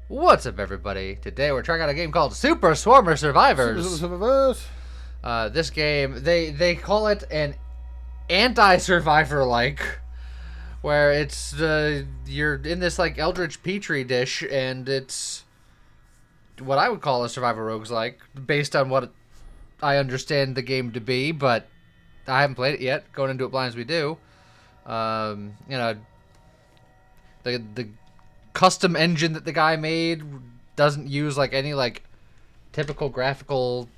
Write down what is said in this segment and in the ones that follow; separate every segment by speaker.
Speaker 1: What's up, everybody? Today we're trying out a game called Super Swarmer Survivors. This game, they call it an anti-survivor-like, where it's you're in this like Eldritch petri dish, and it's what I would call a survival roguelike, based on what I understand the game to be, but I haven't played it yet. Going into it blind as we do. The custom engine that the guy made doesn't use like any like typical graphical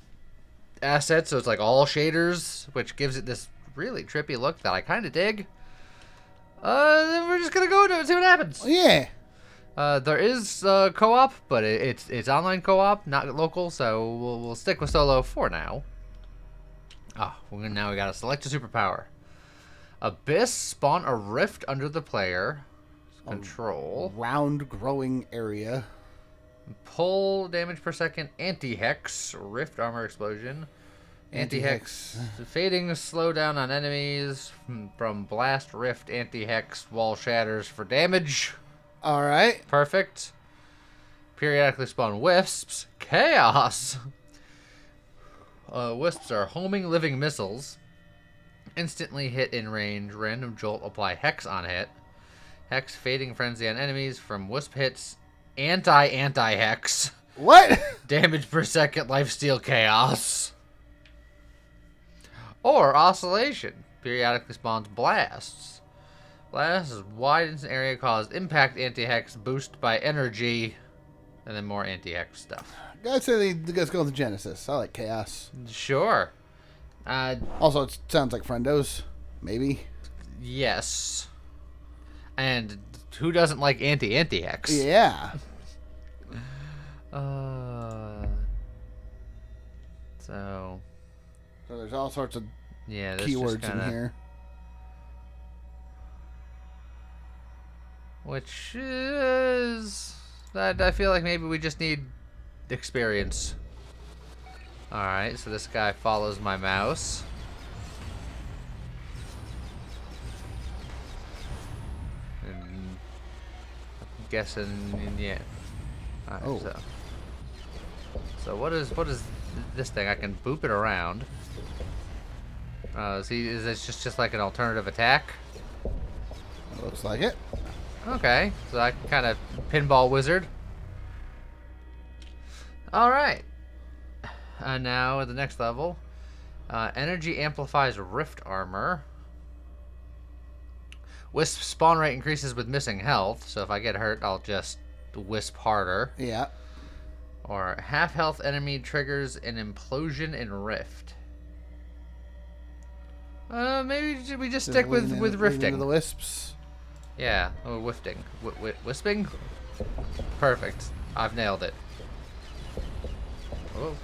Speaker 1: assets, so it's like all shaders, which gives it this really trippy look that I kind of dig. Then we're just gonna go into it and see what happens.
Speaker 2: Yeah.
Speaker 1: There is co-op, but it's online co-op, not local, so we'll stick with solo for now. Now we gotta select a superpower. Abyss, spawn a rift under the player. Control.
Speaker 2: Round growing area.
Speaker 1: Pull damage per second. Anti-hex. Rift armor explosion. Anti-hex. Fading slowdown on enemies. From blast, rift, anti-hex, wall shatters for damage.
Speaker 2: Alright.
Speaker 1: Perfect. Periodically spawn wisps. Chaos. Wisps are homing living missiles. Instantly hit in range. Random jolt. Apply hex on hit. Hex, fading frenzy on enemies from wisp hits. Anti-hex.
Speaker 2: What?
Speaker 1: Damage per second, lifesteal chaos. Or oscillation. Periodically spawns blasts. Blasts widens an area, cause impact anti-hex, boost by energy, and then more anti-hex stuff.
Speaker 2: I'd say the guys go with Genesis. I like chaos.
Speaker 1: Sure.
Speaker 2: Also, it sounds like Friendos. Maybe.
Speaker 1: Yes. And who doesn't like anti-hex?
Speaker 2: Yeah.
Speaker 1: So
Speaker 2: there's all sorts of
Speaker 1: keywords
Speaker 2: in here.
Speaker 1: Which is... I feel like maybe we just need experience. Alright, so this guy follows my mouse. Guessing, yeah. Right,
Speaker 2: oh.
Speaker 1: So what is this thing? I can boop it around. Is this just like an alternative attack?
Speaker 2: Looks like it.
Speaker 1: Okay, so I can kind of pinball wizard. All right. Now at the next level, energy amplifies rift armor. Wisp spawn rate increases with missing health, so if I get hurt, I'll just wisp harder.
Speaker 2: Yeah.
Speaker 1: Or half health enemy triggers an implosion in rift. Maybe we just stick with rifting.
Speaker 2: Into the wisps.
Speaker 1: Yeah, wifting. Wisping? Perfect. I've nailed it. Oh.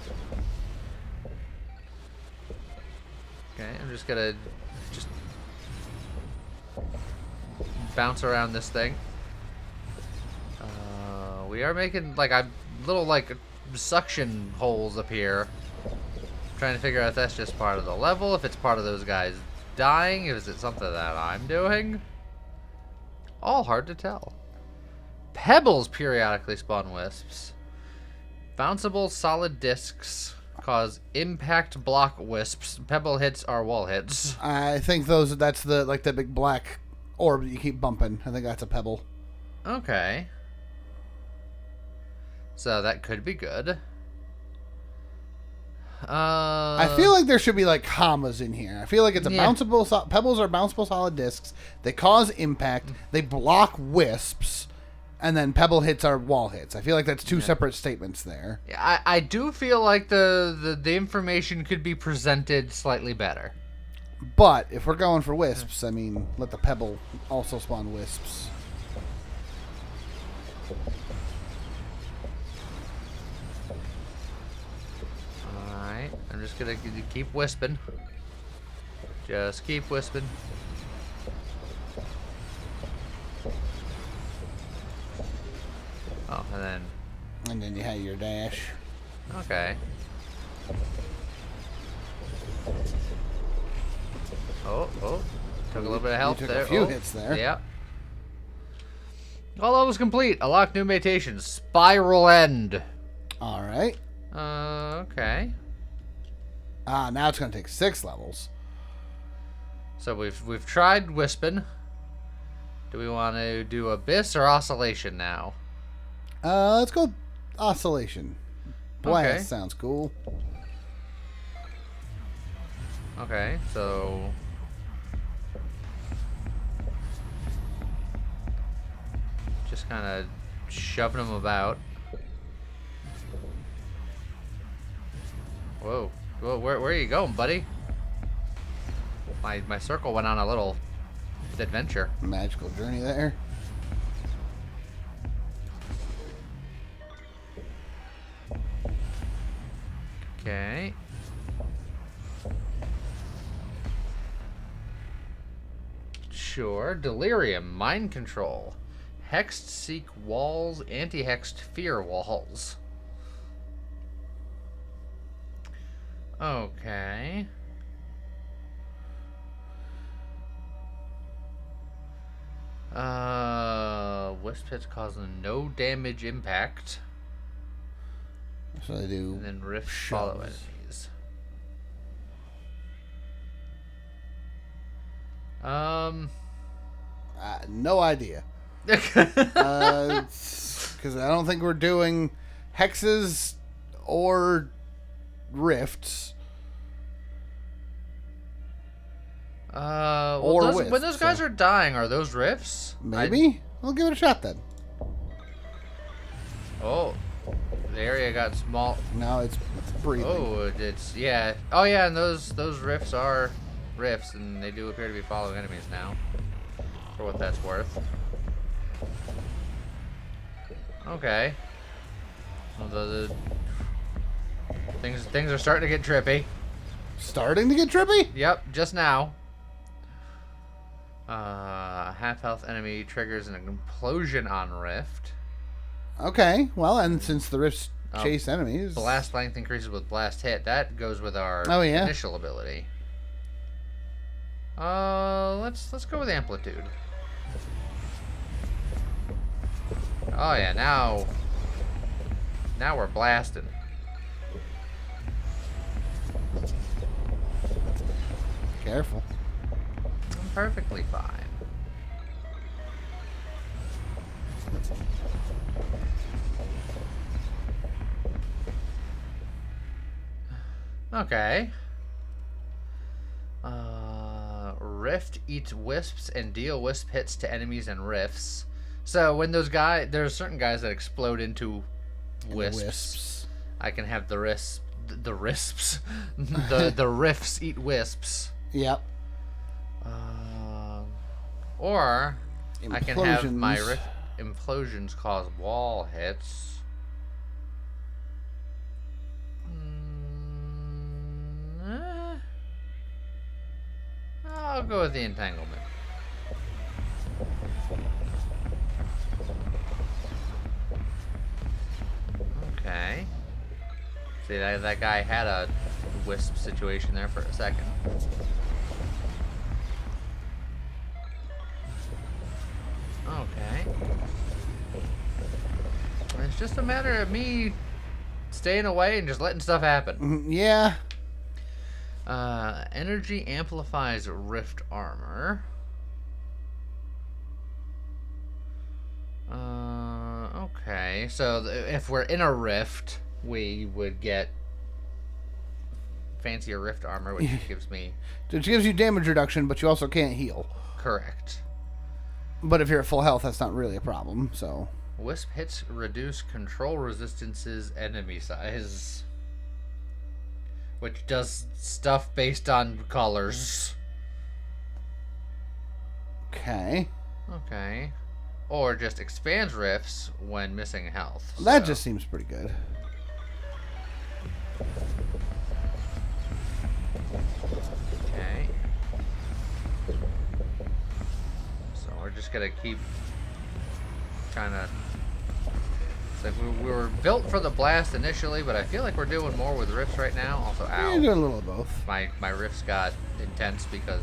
Speaker 1: Okay, I'm just gonna bounce around this thing. We are making like a little like suction holes up here. Trying to figure out if that's just part of the level, if it's part of those guys dying, is it something that I'm doing? All hard to tell. Pebbles periodically spawn wisps. Bounceable solid discs cause impact block wisps. Pebble hits are wall hits.
Speaker 2: I think that's the like the big black orb that you keep bumping. I think that's a pebble.
Speaker 1: Okay. So that could be good.
Speaker 2: I feel like there should be like commas in here. I feel like it's a bounceable. Pebbles are bounceable solid discs. They cause impact. They block wisps, and then pebble hits are wall hits. I feel like that's two separate statements there.
Speaker 1: Yeah, I do feel like the information could be presented slightly better.
Speaker 2: But if we're going for wisps, I mean, let the pebble also spawn wisps.
Speaker 1: Alright, I'm just gonna keep wisping. Just keep wisping. Oh,
Speaker 2: and then you had your dash.
Speaker 1: Okay. Oh, took a little bit of health
Speaker 2: took
Speaker 1: there.
Speaker 2: A few hits there.
Speaker 1: Yep. All levels complete. Unlock new mutations. Spiral End.
Speaker 2: All right.
Speaker 1: Okay.
Speaker 2: Now it's going to take 6 levels.
Speaker 1: So we've tried Wispin. Do we want to do Abyss or Oscillation now?
Speaker 2: Let's go Oscillation. Blast
Speaker 1: Okay.
Speaker 2: sounds cool.
Speaker 1: Okay, so... just kind of shoving them about. Whoa. Whoa, where are you going, buddy? My circle went on a little adventure.
Speaker 2: Magical journey there.
Speaker 1: Okay. Sure. Delirium. Mind control. Hexed seek walls. Anti-hexed fear walls. Okay. Wisp hits causing no damage impact.
Speaker 2: So I do.
Speaker 1: And then rifts
Speaker 2: shoves.
Speaker 1: follow enemies.
Speaker 2: No idea. Because I don't think we're doing hexes or rifts.
Speaker 1: Well,
Speaker 2: Or
Speaker 1: when
Speaker 2: wisps,
Speaker 1: those guys are dying, are those rifts?
Speaker 2: Maybe. We'll give it a shot then.
Speaker 1: Oh, the area got small.
Speaker 2: No, it's breathing.
Speaker 1: Oh, it's yeah. Oh yeah, and those rifts are rifts, and they do appear to be following enemies now. For what that's worth. Okay. Well, the things are starting to get trippy.
Speaker 2: Starting to get trippy?
Speaker 1: Yep, just now. Half health enemy triggers an implosion on rift.
Speaker 2: Okay, well, and since the rifts chase enemies...
Speaker 1: Blast length increases with blast hit. That goes with our initial ability. Let's go with amplitude. Oh yeah, now we're blasting.
Speaker 2: Careful.
Speaker 1: I'm perfectly fine. Okay. Rift eats wisps and deal wisp hits to enemies and rifts. So when those guys, there's certain guys that explode into wisps. I can have the rifts, the rifts eat wisps.
Speaker 2: Yep.
Speaker 1: Or I can have my
Speaker 2: Implosions.
Speaker 1: implosions cause wall hits. I'll go with the entanglement. Okay. See, that guy had a wisp situation there for a second. Okay. It's just a matter of me staying away and just letting stuff happen.
Speaker 2: Yeah.
Speaker 1: Energy amplifies rift armor. Okay, so if we're in a rift, we would get fancier rift armor, which gives me...
Speaker 2: Which gives you damage reduction, but you also can't heal.
Speaker 1: Correct.
Speaker 2: But if you're at full health, that's not really a problem, so...
Speaker 1: Wisp hits reduce control resistances enemy size. Which does stuff based on colors.
Speaker 2: Okay.
Speaker 1: Okay. Or just expands rifts when missing health.
Speaker 2: That just seems pretty good.
Speaker 1: Okay. So we're just gonna keep trying to... It's like we were built for the blast initially, but I feel like we're doing more with rifts right now. Also, ow.
Speaker 2: You're doing a little of both.
Speaker 1: My rifts got intense because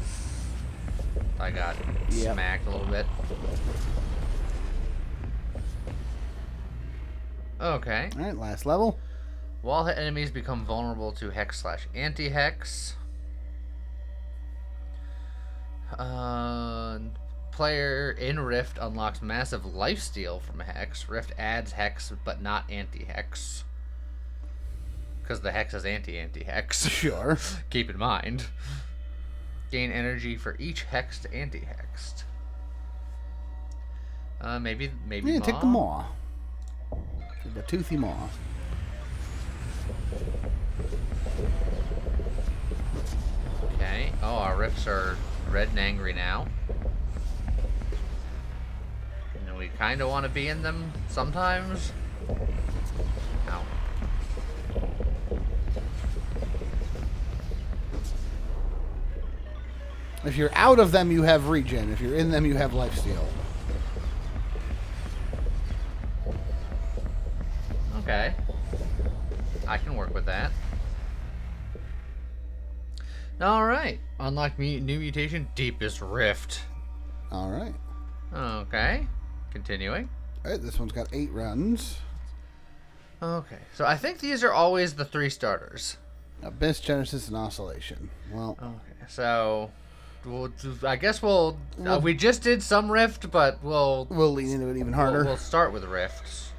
Speaker 1: I got smacked a little bit. Okay.
Speaker 2: All right, last level.
Speaker 1: Wall hit enemies become vulnerable to hex/anti-hex. Player in Rift unlocks massive lifesteal from Hex. Rift adds Hex, but not anti-Hex. Because the Hex is anti-anti-Hex.
Speaker 2: Sure.
Speaker 1: Keep in mind. Gain energy for each Hexed anti-Hexed. Maybe
Speaker 2: Yeah,
Speaker 1: maw?
Speaker 2: take the maw. Take the toothy maw.
Speaker 1: Okay. Oh, our rifts are red and angry now. And we kind of want to be in them sometimes. Ow.
Speaker 2: If you're out of them, you have regen. If you're in them, you have lifesteal.
Speaker 1: Okay. I can work with that. Alright. Unlock new mutation, Deepest Rift.
Speaker 2: All right.
Speaker 1: Okay. Continuing.
Speaker 2: All right, this one's got 8 runs.
Speaker 1: Okay. So I think these are always the 3 starters.
Speaker 2: Abyss, Genesis, and Oscillation. Well,
Speaker 1: Okay. So I guess we just did some Rift, but we'll
Speaker 2: lean into it even harder.
Speaker 1: We'll start with Rifts.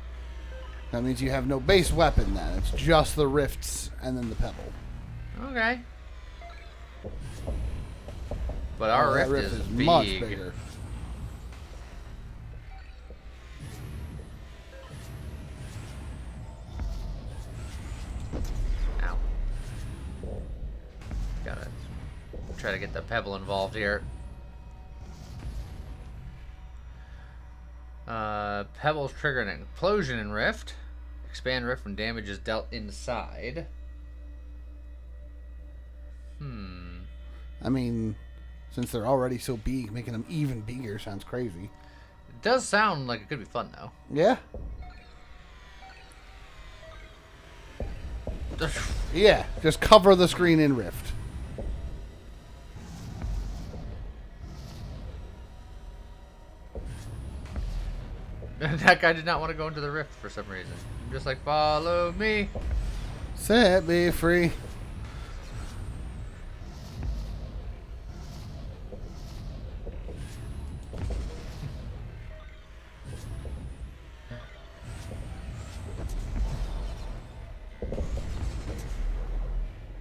Speaker 2: That means you have no base weapon then. It's just the rifts and then the pebble.
Speaker 1: Okay. But our
Speaker 2: that
Speaker 1: rift is big.
Speaker 2: much bigger.
Speaker 1: Ow. Gotta try to get the pebble involved here. Pebbles trigger an explosion in Rift. Expand Rift when damage is dealt inside.
Speaker 2: I mean, since they're already so big, making them even bigger sounds crazy.
Speaker 1: It does sound like it could be fun, though.
Speaker 2: Yeah? Yeah, just cover the screen in Rift.
Speaker 1: That guy did not want to go into the Rift for some reason. I'm just like, follow me.
Speaker 2: Set me free.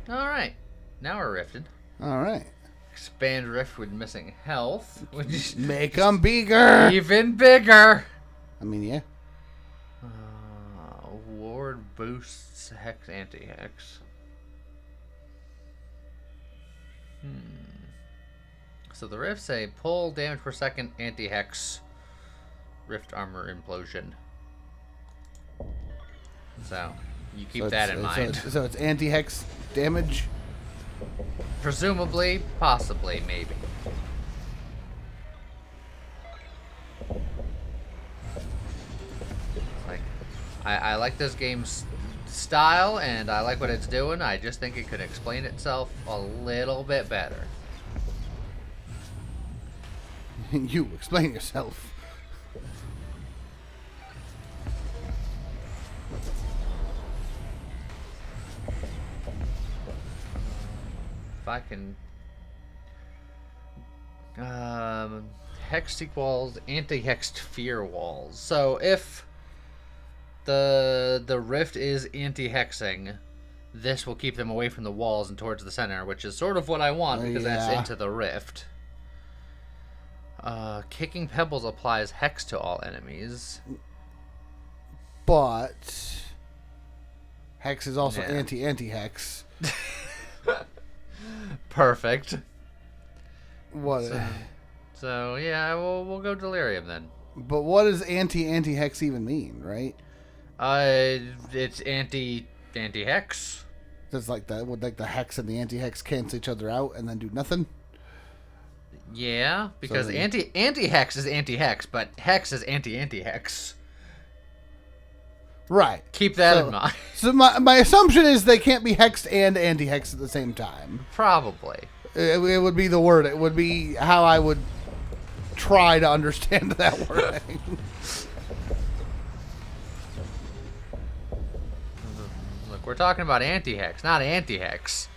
Speaker 1: Alright. Now we're rifted.
Speaker 2: Alright.
Speaker 1: Expand Rift with missing health.
Speaker 2: Make them bigger.
Speaker 1: Even bigger.
Speaker 2: I mean, yeah.
Speaker 1: Ward boosts Hex anti-Hex. So the rifts say pull damage per second anti-Hex. Rift armor implosion. So you keep that in mind.
Speaker 2: So it's anti-hex damage?
Speaker 1: Presumably, possibly, maybe. Like, I like this game's style, and I like what it's doing. I just think it could explain itself a little bit better.
Speaker 2: You explain yourself.
Speaker 1: If I can hex seek walls, anti-hexed fear walls. So if the rift is anti-hexing, this will keep them away from the walls and towards the center, which is sort of what I want because that's into the rift. Kicking pebbles applies hex to all enemies.
Speaker 2: But hex is also anti-hex.
Speaker 1: Perfect.
Speaker 2: What?
Speaker 1: So yeah, we'll go delirium then.
Speaker 2: But what does anti-hex even mean, right?
Speaker 1: It's anti-hex.
Speaker 2: Does like that? Would like the hex and the anti-hex cancel each other out and then do nothing?
Speaker 1: Yeah, because
Speaker 2: So
Speaker 1: anti-hex is anti-hex, but hex is anti-hex.
Speaker 2: Right.
Speaker 1: Keep that in mind.
Speaker 2: So my assumption is they can't be hexed and anti-hexed at the same time.
Speaker 1: Probably.
Speaker 2: It would be the word. It would be how I would try to understand that wording.
Speaker 1: Look, we're talking about anti-hex, not anti-hex.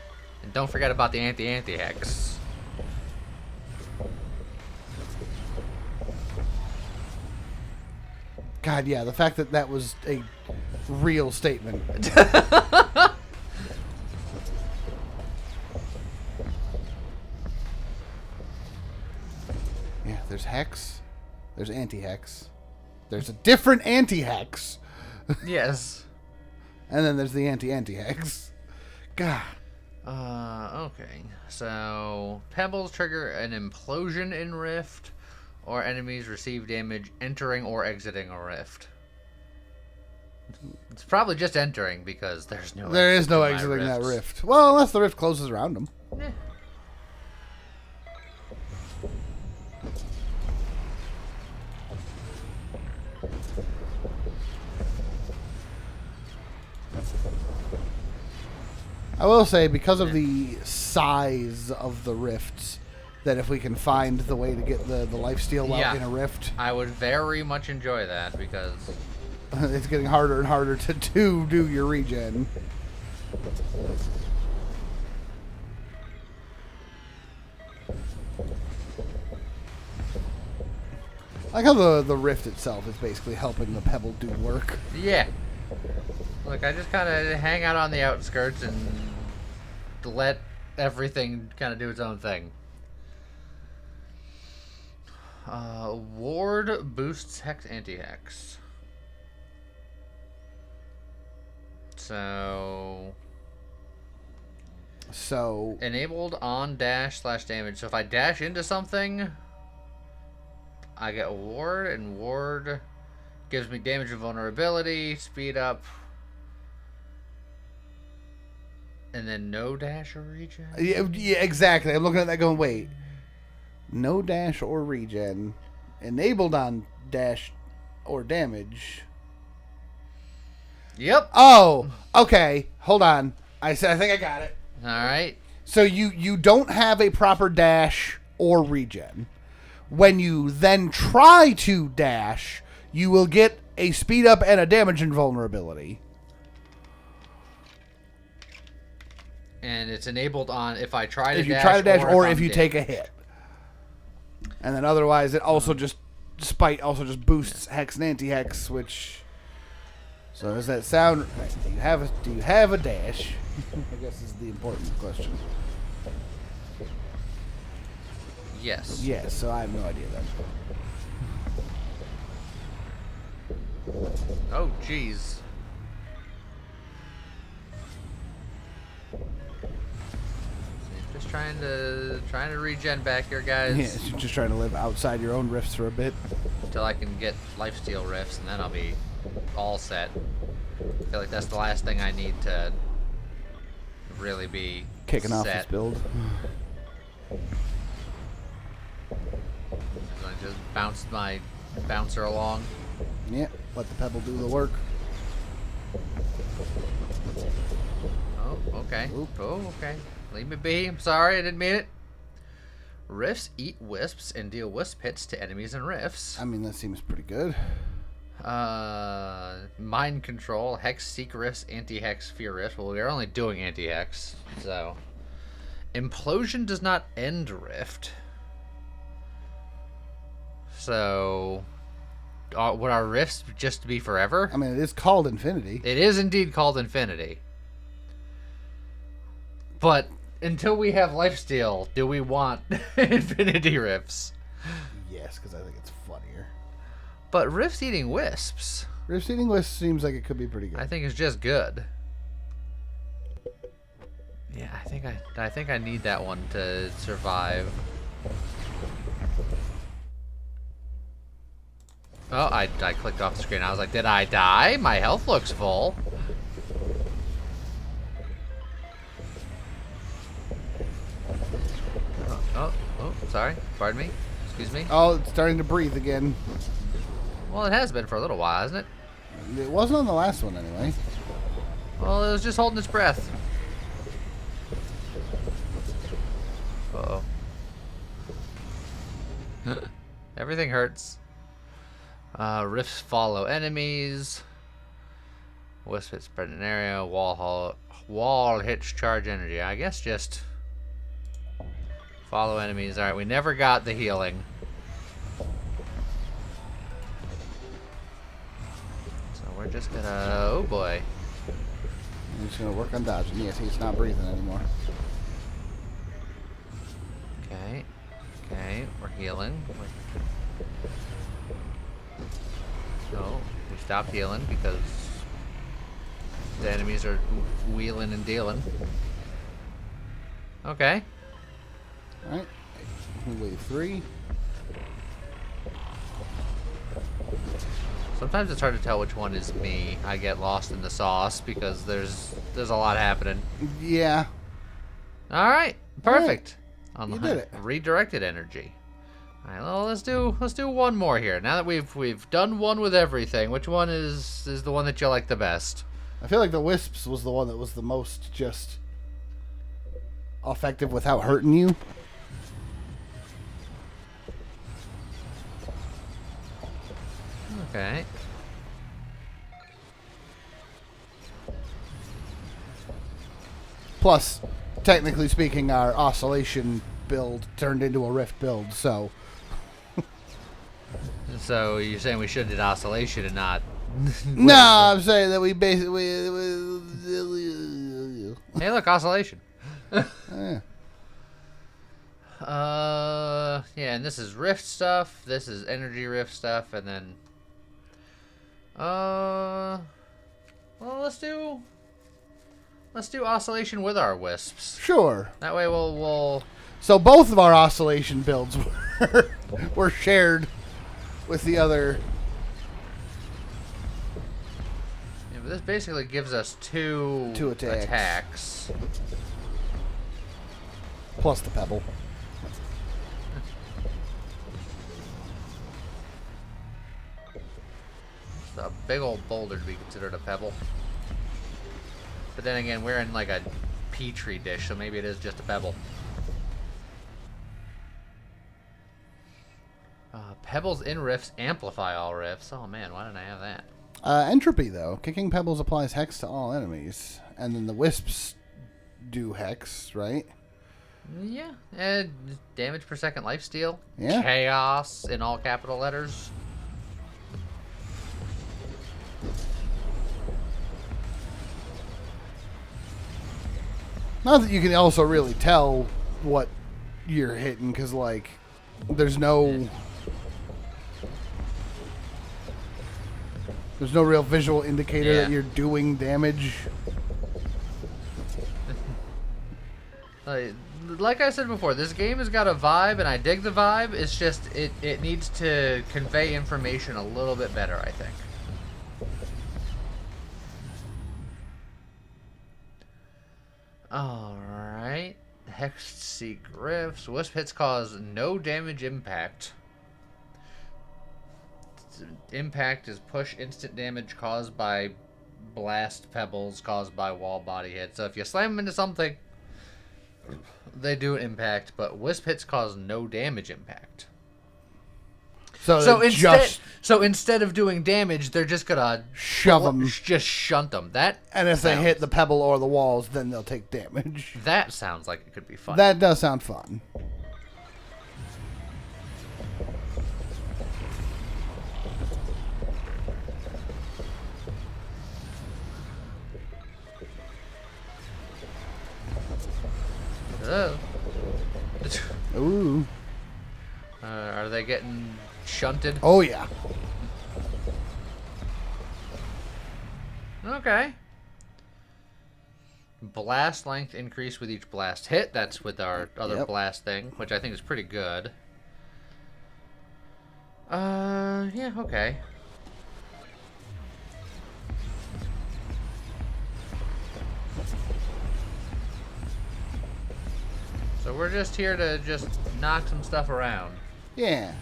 Speaker 1: And don't forget about the anti-anti-hex.
Speaker 2: God, yeah, the fact that that was a real statement. Yeah, there's hex. There's anti-hex. There's a different anti-hex.
Speaker 1: Yes.
Speaker 2: And then there's the anti-anti-hex. God.
Speaker 1: Okay. So, pebbles trigger an implosion in Rift, or enemies receive damage entering or exiting a Rift. It's probably just entering because there's no.
Speaker 2: There is no exiting that rift. Well, unless the rift closes around them.
Speaker 1: Yeah.
Speaker 2: I will say, because of the size of the rifts, that if we can find the way to get the lifesteal out in a rift,
Speaker 1: I would very much enjoy that because
Speaker 2: it's getting harder and harder to do your regen. I like how the rift itself is basically helping the pebble do work.
Speaker 1: Yeah. Look, I just kind of hang out on the outskirts and let everything kind of do its own thing. Ward boosts hex anti-hex. So enabled on dash / damage. So if I dash into something, I get a ward, and ward gives me damage and vulnerability, speed up, and then no dash or regen.
Speaker 2: Yeah, exactly. I'm looking at that going, wait, no dash or regen, enabled on dash or damage.
Speaker 1: Yep.
Speaker 2: Oh, okay. Hold on. I think I got it.
Speaker 1: All right.
Speaker 2: So you don't have a proper dash or regen. When you then try to dash, you will get a speed up and a damage invulnerability.
Speaker 1: And it's enabled on if I try to dash.
Speaker 2: If you try to dash or if you
Speaker 1: dead.
Speaker 2: take a hit. And then otherwise it also just boosts hex and anti-hex, which. So does that sound right? Do you have a dash? I guess is the important question.
Speaker 1: Yes.
Speaker 2: Yes, so I have no idea then.
Speaker 1: Oh, jeez. Just trying to regen back here, guys.
Speaker 2: Yeah, so you're just trying to live outside your own rifts for a bit.
Speaker 1: Until I can get lifesteal rifts, and then I'll be all set. I feel like that's the last thing I need to really be
Speaker 2: kicking
Speaker 1: set.
Speaker 2: off this build.
Speaker 1: I just bounced my bouncer along.
Speaker 2: Yeah, let the pebble do the work.
Speaker 1: Oh, okay.
Speaker 2: Oop.
Speaker 1: Oh, okay. Leave me be. I'm sorry, I didn't mean it. Rifts eat wisps and deal wisp hits to enemies and rifts.
Speaker 2: I mean, that seems pretty good.
Speaker 1: Mind control, hex, seek rifts, anti-hex, fear rifts. Well, we're only doing anti-hex, so. Implosion does not end rift. So, would our rifts just be forever?
Speaker 2: I mean, it is called Infinity.
Speaker 1: It is indeed called Infinity. But until we have lifesteal, do we want Infinity rifts?
Speaker 2: Yes, because I think it's funnier.
Speaker 1: But rifts eating wisps,
Speaker 2: Rift Eating Wisp seems like it could be pretty good.
Speaker 1: I think it's just good. Yeah, I think I need that one to survive. Oh, I clicked off the screen. I was like, did I die? My health looks full. Oh, sorry. Pardon me. Excuse me.
Speaker 2: Oh, it's starting to breathe again.
Speaker 1: Well, it has been for a little while, hasn't it?
Speaker 2: It wasn't on the last one anyway.
Speaker 1: Well, it was just holding its breath. Uh-oh. Everything hurts. Rifts follow enemies. Wisp hit spread an area. Wall hits charge energy. I guess just follow enemies. All right, we never got the healing. So we're just gonna. Oh boy.
Speaker 2: I'm just gonna work on dodging. Yes, he's not breathing anymore.
Speaker 1: Okay. Okay, we're healing. So we stopped healing because the enemies are wheeling and dealing. Okay.
Speaker 2: Alright. Wave 3.
Speaker 1: Sometimes it's hard to tell which one is me. I get lost in the sauce because there's a lot happening.
Speaker 2: Yeah.
Speaker 1: All right. Perfect.
Speaker 2: You did it.
Speaker 1: Redirected energy. All right. Well, let's do one more here. Now that we've done one with everything, which one is the one that you like the best?
Speaker 2: I feel like the Wisps was the one that was the most just effective without hurting you.
Speaker 1: Okay.
Speaker 2: Plus, technically speaking, our oscillation build turned into a rift build, so...
Speaker 1: So you're saying we should have did oscillation and not...
Speaker 2: No, I'm saying that we basically...
Speaker 1: Hey, look, oscillation.
Speaker 2: Yeah.
Speaker 1: Yeah, and this is rift stuff. This is energy rift stuff, and then... Well, let's do oscillation with our wisps.
Speaker 2: Sure.
Speaker 1: That way we'll
Speaker 2: So both of our oscillation builds were shared with the other.
Speaker 1: Yeah, but this basically gives us two attacks.
Speaker 2: Plus the pebble.
Speaker 1: It's a big old boulder to be considered a pebble. But then again, we're in like a petri dish, so maybe it is just a pebble. Pebbles in rifts amplify all rifts. Oh man, why didn't I have that?
Speaker 2: Entropy, though. Kicking pebbles applies hex to all enemies. And then the wisps do hex, right?
Speaker 1: Yeah. And damage per second lifesteal.
Speaker 2: Yeah.
Speaker 1: Chaos in all capital letters.
Speaker 2: Not that you can also really tell what you're hitting, because, like, there's no real visual indicator that you're doing damage.
Speaker 1: Like I said before, this game has got a vibe, and I dig the vibe. It's just, it needs to convey information a little bit better, I think. Alright. Hexed Seek Rifts. Wisp hits cause no damage impact. Impact is push instant damage caused by blast pebbles caused by wall body hits. So if you slam them into something, they do impact, but wisp hits cause no damage impact. So instead of doing damage, they're just gonna
Speaker 2: shove them,
Speaker 1: just shunt them.
Speaker 2: And if they hit the pebble or the walls, then they'll take damage.
Speaker 1: That sounds like it could be fun.
Speaker 2: That does sound fun. Ooh.
Speaker 1: Are they getting shunted?
Speaker 2: Oh, yeah.
Speaker 1: Okay. Blast length increase with each blast hit. That's with our other blast thing, which I think is pretty good. Yeah, okay. So we're just here to just knock some stuff around.
Speaker 2: Yeah.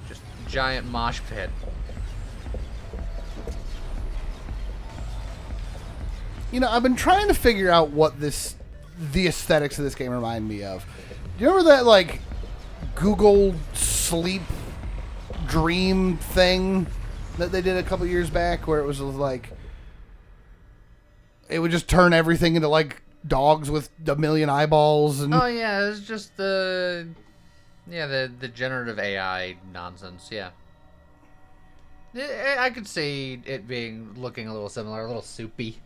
Speaker 1: Just giant mosh pit.
Speaker 2: You know, I've been trying to figure out what the aesthetics of this game remind me of. Do you remember that, like, Google sleep dream thing that they did a couple years back, where it was like it would just turn everything into like dogs with a million eyeballs. And
Speaker 1: oh yeah, it's just the generative AI nonsense. Yeah, I could see it looking a little similar, a little soupy.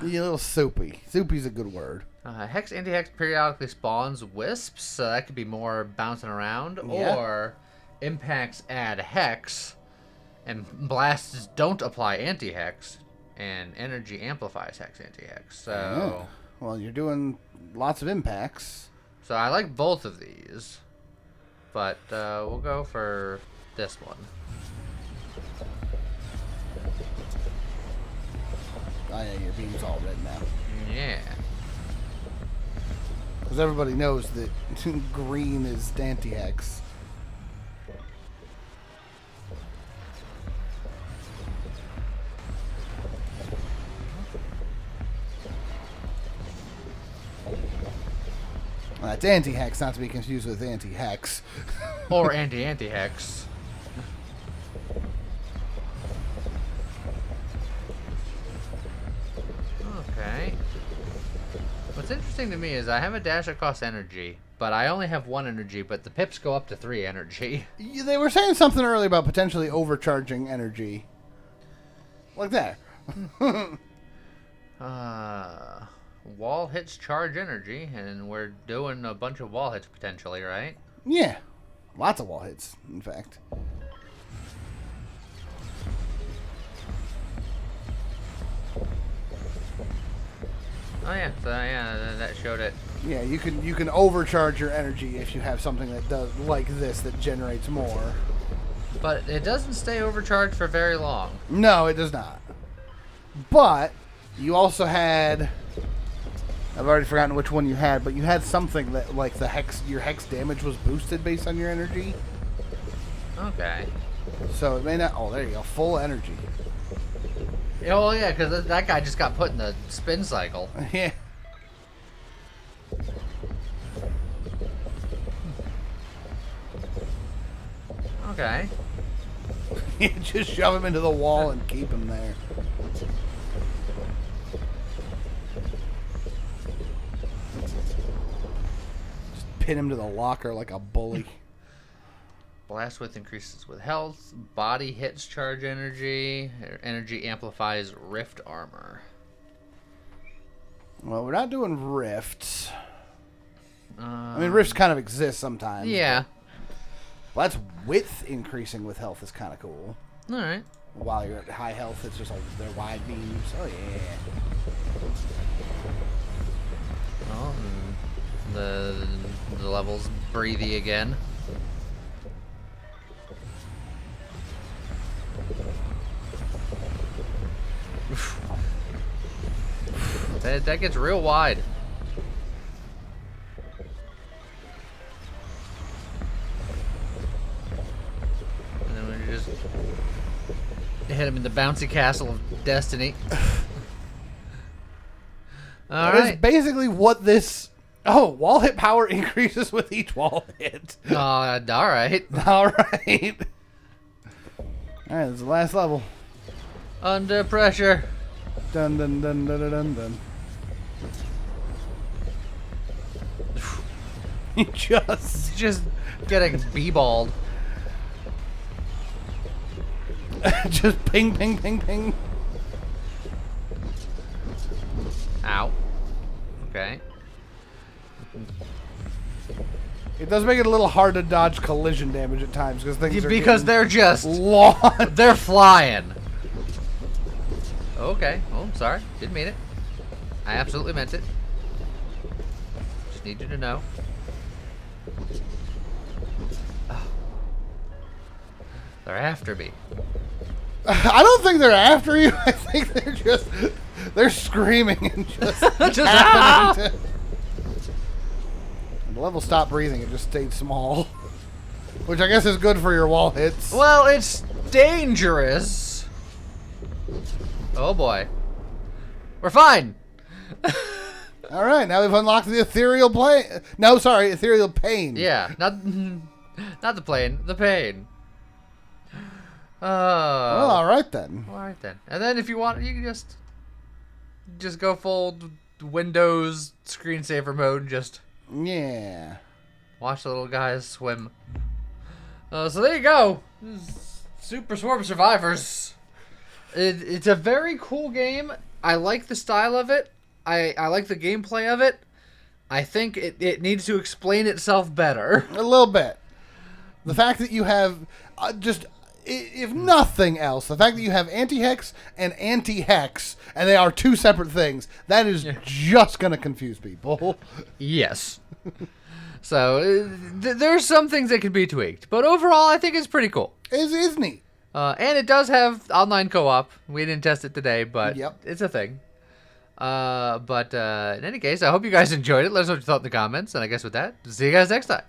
Speaker 2: Yeah, a little soupy. Soupy's a good word.
Speaker 1: Hex anti-hex periodically spawns wisps, so that could be more bouncing around,
Speaker 2: Yeah.
Speaker 1: or impacts add hex, and blasts don't apply anti-hex, and energy amplifies hex anti-hex. So,
Speaker 2: Yeah. Well, you're doing lots of impacts.
Speaker 1: so I like both of these, but we'll go for this one.
Speaker 2: Oh yeah, your beam's all red now.
Speaker 1: Yeah.
Speaker 2: Because everybody knows that green is anti-hex. Well, that's anti-hex, not to be confused with anti-hex.
Speaker 1: Or anti-hex. Okay. What's interesting to me is I have a dash that costs energy, but I only have 1 energy, but the pips go up to 3 energy.
Speaker 2: They were saying something earlier about potentially overcharging energy. Like that.
Speaker 1: Wall hits charge energy, and we're doing a bunch of wall hits potentially, right?
Speaker 2: Yeah. Lots of wall hits, in fact.
Speaker 1: Oh yeah, so yeah, that showed it.
Speaker 2: Yeah, you can overcharge your energy if you have something that does like this that generates more.
Speaker 1: But it doesn't stay overcharged for very long.
Speaker 2: No, it does not. But you also had, I've already forgotten which one you had, but you had something that like your hex damage was boosted based on your energy.
Speaker 1: Okay.
Speaker 2: So it may not. Oh, there you go, full energy.
Speaker 1: Yeah, well, yeah, because that guy just got put in the spin cycle.
Speaker 2: Yeah.
Speaker 1: Okay.
Speaker 2: Just shove him into the wall and keep him there. Just pin him to the locker like a bully.
Speaker 1: Blast width increases with health. Body hits charge energy. Energy amplifies rift armor.
Speaker 2: Well, we're not doing rifts. I mean, rifts kind of exist sometimes.
Speaker 1: Yeah.
Speaker 2: Well, that's width increasing with health is kind of cool.
Speaker 1: All right.
Speaker 2: While you're at high health, it's just like they're wide beams. Oh, yeah.
Speaker 1: Well, the level's breathy again. That gets real wide. And then we just hit him in the bouncy castle of destiny. All
Speaker 2: That
Speaker 1: right.
Speaker 2: is basically what this... Oh, wall hit power increases with each wall hit.
Speaker 1: All right.
Speaker 2: All right. All right, this is the last level.
Speaker 1: Under pressure.
Speaker 2: Dun dun dun dun dun dun dun.
Speaker 1: Just getting b-balled.
Speaker 2: Just ping, ping, ping, ping.
Speaker 1: Ow. Okay.
Speaker 2: It does make it a little hard to dodge collision damage at times because things are
Speaker 1: Because they're just
Speaker 2: launched.
Speaker 1: they're flying. Okay. Oh, sorry. Didn't mean it. I absolutely meant it. Just need you to know. Oh. They're after me.
Speaker 2: I don't think they're after you. I think they're screaming and just happening to. And the level stopped breathing. It just stayed small, which I guess is good for your wall hits.
Speaker 1: Well, it's dangerous. Oh boy. We're fine.
Speaker 2: All right, now we've unlocked the ethereal plane. No, sorry, ethereal pain.
Speaker 1: Yeah, not the plane, the pain.
Speaker 2: Well, all right then.
Speaker 1: All right then. And then if you want, you can just go full Windows screensaver mode and just watch the little guys swim. So there you go. Super Swarm Survivors. It's a very cool game. I like the style of it. I like the gameplay of it. I think it needs to explain itself better.
Speaker 2: A little bit. The fact that you have if nothing else, the fact that you have anti-hex and anti-hex, and they are two separate things, that is just going to confuse people.
Speaker 1: Yes. So there's some things that can be tweaked, but overall, I think it's pretty cool.
Speaker 2: It is neat.
Speaker 1: And it does have online co-op. We didn't test it today, but it's a thing. But in any case, I hope you guys enjoyed it. Let us know what you thought in the comments. And I guess with that, see you guys next time.